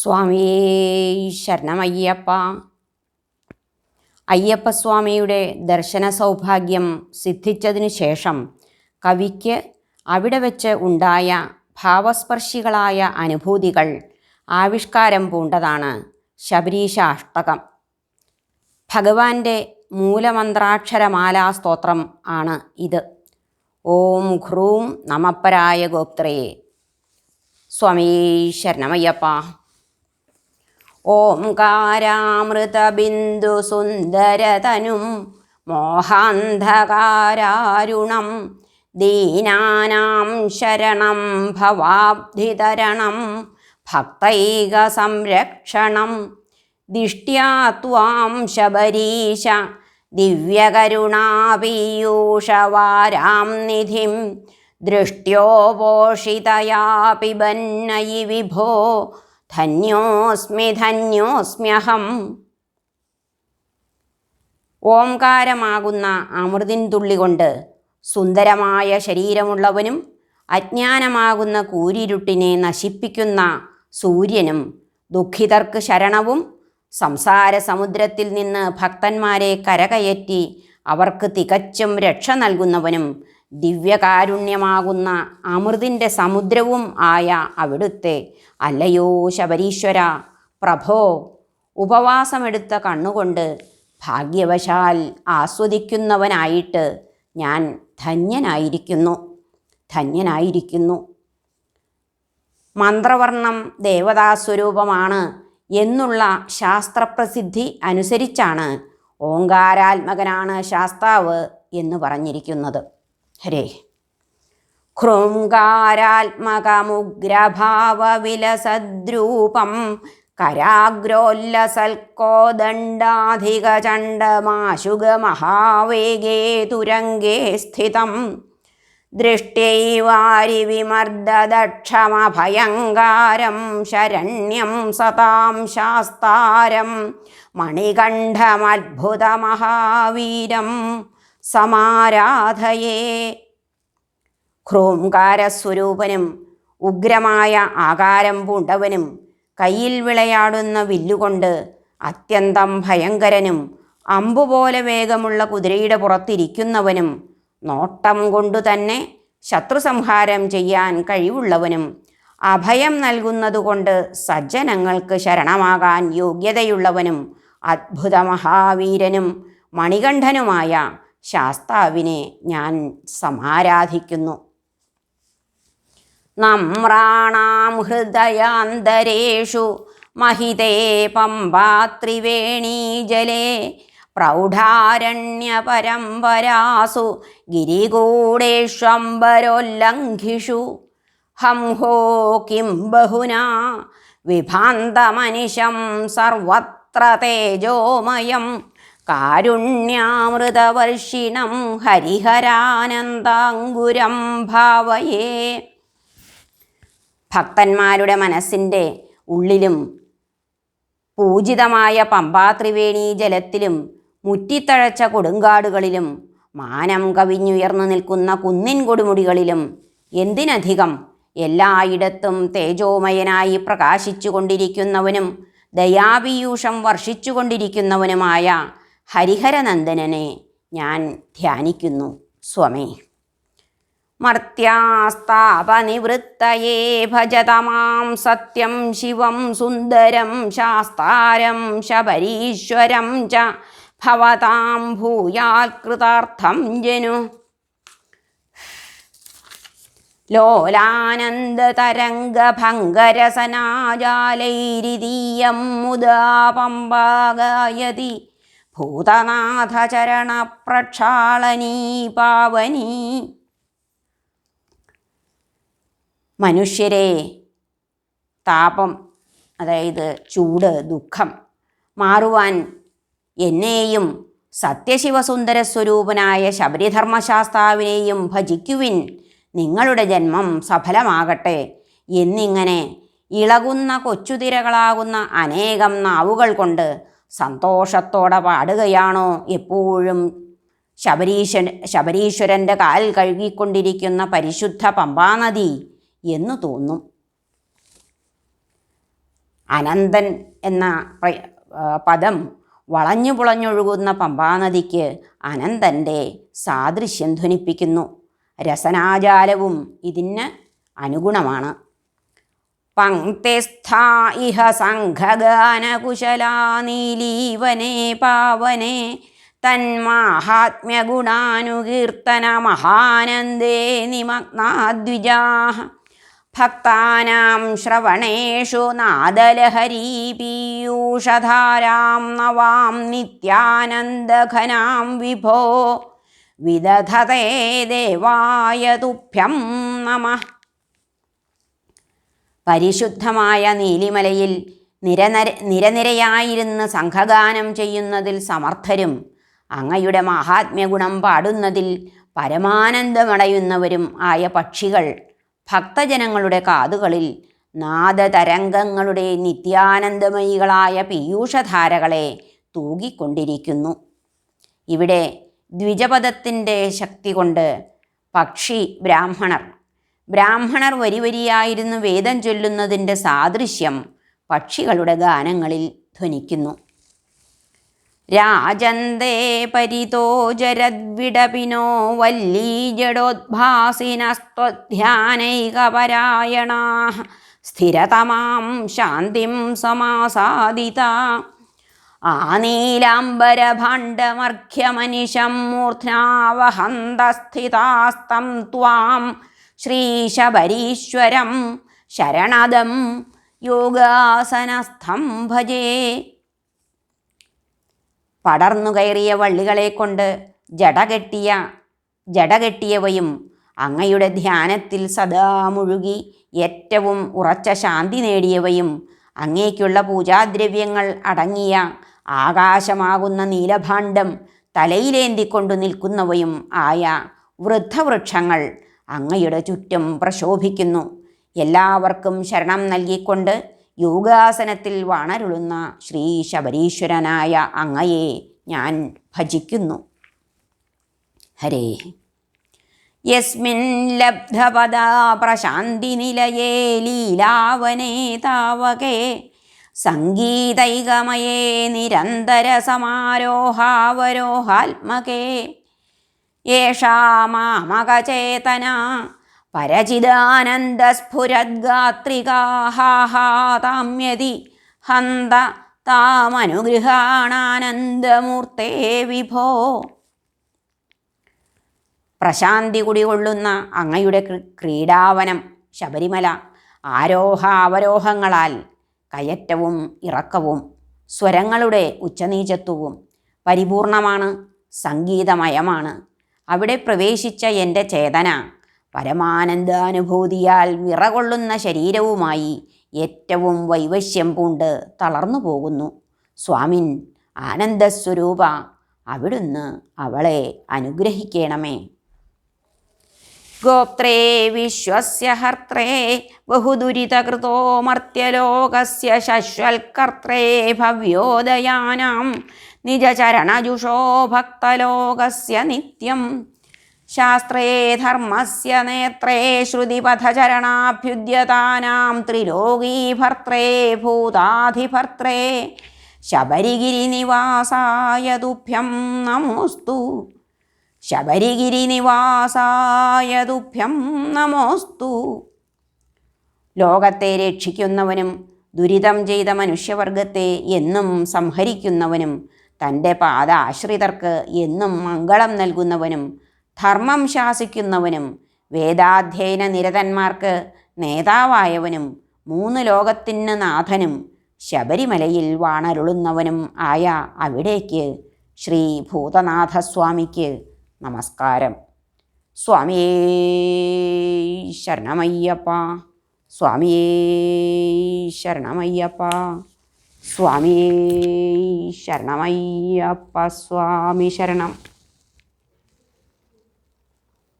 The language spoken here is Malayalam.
സ്വാമിയേ ശരണമയ്യപ്പ. അയ്യപ്പസ്വാമിയുടെ ദർശന സൗഭാഗ്യം സിദ്ധിച്ചതിനു ശേഷം കവിക്ക് അവിടെ വെച്ച് ഉണ്ടായ ഭാവസ്പർശികളായ അനുഭൂതികൾ ആവിഷ്കാരം പൂണ്ടതാണ് ശബരീശാഷ്ടകം. ഭഗവാന്റെ മൂലമന്ത്രാക്ഷരമാലാ സ്തോത്രം ആണ് ഇത്. ഓം ഘ്രൂം നമപരായ ഗോപ്ത്രയേ. സ്വാമിയേ ശരണമയ്യപ്പ. ഓംകാരാമൃതബിന്ദുസുന്ദരതനും മോഹാന്ധകാരാരുണം ദീനാനാം ശരണം ഭവാബ്ധിതരണം ഭക്തൈകസംരക്ഷണം ദിഷ്ട്യാ ത്വാം ശബരീശ ദിവ്യകരുണാപീയൂഷവാരാം നിധിം ദൃഷ്ട്യോപോഷിതയാ പിബന്നയി വിഭോ ധന്യോസ്മി ധന്യോസ്മ്യഹം. ഓംകാരമാകുന്ന അമൃതിൻ തുള്ളി കൊണ്ട് സുന്ദരമായ ശരീരമുള്ളവനും അജ്ഞാനമാകുന്ന കൂരിരുട്ടിനെ നശിപ്പിക്കുന്ന സൂര്യനും ദുഃഖിതർക്ക് ശരണവും സംസാര സമുദ്രത്തിൽ നിന്ന് ഭക്തന്മാരെ കരകയറ്റി അവർക്ക് തികച്ചും രക്ഷ നൽകുന്നവനും ദിവ്യകാരുണ്യമാകുന്ന അമൃതിൻ്റെ സമുദ്രവും ആയ അവിടുത്തെ അല്ലയോ ശബരീശ്വര പ്രഭോ, ഉപവാസമെടുത്ത കണ്ണുകൊണ്ട് ഭാഗ്യവശാൽ ആസ്വദിക്കുന്നവനായിട്ട് ഞാൻ ധന്യനായിരിക്കുന്നു. മന്ത്രവർണ്ണം ദേവതാസ്വരൂപമാണ് എന്നുള്ള ശാസ്ത്രപ്രസിദ്ധി അനുസരിച്ചാണ് ഓങ്കാരാത്മകനാണ് ശാസ്താവ് എന്ന് പറഞ്ഞിരിക്കുന്നത്. ഹരേ. ഹൃങ്കാരാത്മകമുഗ്രഭാവവിലസദ്രൂപം കരാഗ്രോല്ലസൽക്കോദണ്ഡാധികചണ്ഡമാശുഗമഹാവേഗേ തുരംഗേ സ്ഥിതം ദൃഷ്ടൈവാരിവിമർദ്ദദക്ഷമഭയങ്കാരം ശരണ്യം സതാം ശാസ്താരം മണികണ്ഠമദ്ഭുതമഹാവീരം സമാരാധയേ. ഹ്രൂംകാരസ്വരൂപനും ഉഗ്രമായ ആകാരം പൂണ്ടവനും കയ്യിൽ വിളയാടുന്ന വില്ലുകൊണ്ട് അത്യന്തം ഭയങ്കരനും അമ്പുപോലെ വേഗമുള്ള കുതിരയുടെ പുറത്തിരിക്കുന്നവനും നോട്ടം കൊണ്ടു തന്നെ ശത്രുസംഹാരം ചെയ്യാൻ കഴിവുള്ളവനും അഭയം നൽകുന്നതുകൊണ്ട് സജ്ജനങ്ങൾക്ക് ശരണമാകാൻ യോഗ്യതയുള്ളവനും അദ്ഭുത മഹാവീരനും മണികണ്ഠനുമായ ശാസ്താവിനെ ഞാൻ സമാരാധിക്കുന്നു. നമ്രാണാം ഹൃദയാന്തരേഷു മഹിതേ പമ്പാത്രിവേണീജലേ പ്രൗഢാരണ്യപരമ്പരാസു ഗിരികൂടേഷ്വംബരോല്ലംഘിഷു ഹംഹോ കിം ബഹുനാ വിഭാന്തമനിശം സർവത്ര തേജോമയം കാരുണ്യാമൃതവർഷിണം ഹരിഹരാനന്ദാങ്കുരം ഭാവയേ. ഭക്തന്മാരുടെ മനസ്സിൻ്റെ ഉള്ളിലും പൂജിതമായ പമ്പാത്രിവേണി ജലത്തിലും മുറ്റിത്തഴച്ച കൊടുങ്കാടുകളിലും മാനം കവിഞ്ഞുയർന്നു നിൽക്കുന്ന കുന്നിൻ കൊടുമുടികളിലും എന്തിനധികം എല്ലായിടത്തും തേജോമയനായി പ്രകാശിച്ചു കൊണ്ടിരിക്കുന്നവനും ദയാപീയൂഷം വർഷിച്ചു കൊണ്ടിരിക്കുന്നവനുമായ ഹരിഹരനന്ദനനെ ഞാൻ ധ്യാനിക്കുന്നു. സ്വമേ. മർത്യാസ്താപനിവൃത്തയേ ഭജതമാം സത്യം ശിവം സുന്ദരം ശാസ്താരം ശബരീശ്വരം ച ഭവതാം ഭൂയാത്കൃതാർത്ഥം ജനു. ലോലാനന്ദതരംഗഭംഗരസനാജാലൈരിതീയം മുദാ പമ്പാഗായതി ഭൂതനാഥചരണപ്രക്ഷാളനീ പാവനീ. മനുഷ്യരെ താപം, അതായത് ചൂട്, ദുഃഖം മാറുവാൻ എന്നെയും സത്യശിവസുന്ദര സ്വരൂപനായ ശബരിധർമ്മശാസ്താവിനെയും ഭജിക്കുവിൻ, നിങ്ങളുടെ ജന്മം സഫലമാകട്ടെ എന്നിങ്ങനെ ഇളകുന്ന കൊച്ചുതിരകളാകുന്ന അനേകം നാവുകൾ കൊണ്ട് സന്തോഷത്തോടെ പാടുകയാണോ എപ്പോഴും ശബരീശ്വരൻ്റെ കാൽ കഴുകിക്കൊണ്ടിരിക്കുന്ന പരിശുദ്ധ പമ്പാനദി എന്നു തോന്നും. അനന്തൻ എന്ന പദം വളഞ്ഞു പുളഞ്ഞൊഴുകുന്ന പമ്പാനദിക്ക് അനന്തൻ്റെ സാദൃശ്യം ധ്വനിപ്പിക്കുന്നു. രസനാജാലവും ഇതിന് അനുഗുണമാണ്. പങ്ക്തിസ്ഥാ ഇഹ സംഘഗാനകുശലാ നീലീവനേ പാവനേ തന്മാഹാത്മ്യഗുണാനുകീർത്തന മഹാനന്ദേ നിമഗ്നാദ്വിജാഃ ഭക്താനാം ശ്രവണേഷു നാദലഹരീ പീയൂഷധാരാം നവാം നിത്യാനന്ദഘനാം വിഭോ വിദധതേ ദേവായ തുഭ്യം നമഃ. പരിശുദ്ധമായ നീലിമലയിൽ നിരനിരയായിരുന്ന് സംഘഗാനം ചെയ്യുന്നതിൽ സമർത്ഥരും അങ്ങയുടെ മഹാത്മ്യഗുണം പാടുന്നതിൽ പരമാനന്ദമടയുന്നവരും ആയ പക്ഷികൾ ഭക്തജനങ്ങളുടെ കാതുകളിൽ നാദതരംഗങ്ങളുടെ നിത്യാനന്ദമയികളായ പീയൂഷധാരകളെ തൂകിക്കൊണ്ടിരിക്കുന്നു. ഇവിടെ ദ്വിജപദത്തിൻ്റെ ശക്തി കൊണ്ട് പക്ഷി ബ്രാഹ്മണർ വരിവരിയായിരുന്നു വേദം ചൊല്ലുന്നതിൻ്റെ സാദൃശ്യം പക്ഷികളുടെ ഗാനങ്ങളിൽ ധ്വനിക്കുന്നു. രാജന്തേ പരിതോ ജരദ്വിടപിനോ വല്ലീജഡോദ്ഭാസിനസ്ത്വധ്യാനൈകപരായണാഃ സ്ഥിരതമാം ശാന്തിം സമാസാദിതാ ആനീലാംബരഭാണ്ഡമർഘ്യമനിശം മൂർധ്നാവഹന്തസ്ഥിതാസ്തം ത്വാം ശ്രീശബരീശ്വരം ശരണദം യോഗാസനസ്ഥം ഭജേ. പടർന്നു കയറിയ വള്ളികളെ കൊണ്ട് ജടകെട്ടിയവയും അങ്ങയുടെ ധ്യാനത്തിൽ സദാ മുഴുകി ഏറ്റവും ഉറച്ച ശാന്തി നേടിയവയും അങ്ങേക്കുള്ള പൂജാദ്രവ്യങ്ങൾ അടങ്ങിയ ആകാശമാകുന്ന നീലഭാണ്ഡം തലയിലേന്തിക്കൊണ്ടു നിൽക്കുന്നവയും ആയ വൃദ്ധവൃക്ഷങ്ങൾ അങ്ങയുടെ ചുറ്റും പ്രശോഭിക്കുന്നു. എല്ലാവർക്കും ശരണം നൽകിക്കൊണ്ട് യോഗാസനത്തിൽ വാണരുളുന്ന ശ്രീ ശബരീശ്വരനായ അങ്ങയെ ഞാൻ ഭജിക്കുന്നു. ഹരേ. യസ്മിൻ ലബ്ധപദാ പ്രശാന്തി നിലയേ ലീലാവനേ താവകേ സംഗീതൈകമയേ നിരന്തര സമാരോഹാവരോഹാത്മകേ യേഷാ മാമകചേതന പരചിദാനന്ദസ്ഫുരദ്ഗാത്രികാഹാഹാതാമ്യതി ഹന്ത താമനുഗൃഹാണാനന്ദമൂർത്തേ വിഭോ. പ്രശാന്തി കുടികൊള്ളുന്ന അങ്ങയുടെ ക്രീഡാവനം ശബരിമല ആരോഹാവരോഹങ്ങളാൽ കയറ്റവും ഇറക്കവും സ്വരങ്ങളുടെ ഉച്ചനീചത്വവും പരിപൂർണമാണ്, സംഗീതമയമാണ്. അവിടെ പ്രവേശിച്ച എൻ്റെ ചേതന പരമാനന്ദാനുഭൂതിയാൽ വിറകൊള്ളുന്ന ശരീരവുമായി ഏറ്റവും വൈവശ്യം പൂണ്ട് തളർന്നു പോകുന്നു. സ്വാമിൻ ആനന്ദസ്വരൂപ, അവിടുന്ന് അവളെ അനുഗ്രഹിക്കണമേ. ഗോപ്ത്രേ വിശ്വസ്യ ഹർത്രേ ബഹുദുരിതകൃതോ മർത്യലോകസ്യ ശശ്വൽകർത്രേ ഭവ്യോദയാനാം നിജചരണജുഷോ ഭക്തലോകസ്യ നിത്യം ശാസ്ത്രേ ധർമ്മസ്യ നേത്രേ ശ്രുതിപഥചരണാഭ്യുദ്യതാനാം ത്രിലോകീഭർത്രേ ഭൂതാധിഭർത്രേ ശബരിഗിരിനിവാസായ തുഭ്യം നമോസ്തു. ശബരിഗിരിനിവാസായ തുഭ്യം നമോസ്തു. ലോകത്തെ രക്ഷിക്കുന്നവനും ദുരിതം ചെയ്ത മനുഷ്യവർഗത്തെ എന്നും സംഹരിക്കുന്നവനും തൻ്റെ പാദാശ്രിതർക്ക് എന്നും മംഗളം നൽകുന്നവനും ധർമ്മം ശാസിക്കുന്നവനും വേദാധ്യയന നിരതന്മാർക്ക് നേതാവായവനും 3 ലോകത്തിന് നാഥനും ശബരിമലയിൽ വാണരുളുന്നവനും ആയ അവിടേക്ക് ശ്രീ ഭൂതനാഥസ്വാമിക്ക് നമസ്കാരം. സ്വാമിയേ ശരണമയ്യപ്പ, സ്വാമിയേ ശരണമയ്യപ്പ, സ്വാമിയേ ശരണമയ്യപ്പ, സ്വാമി ശരണം.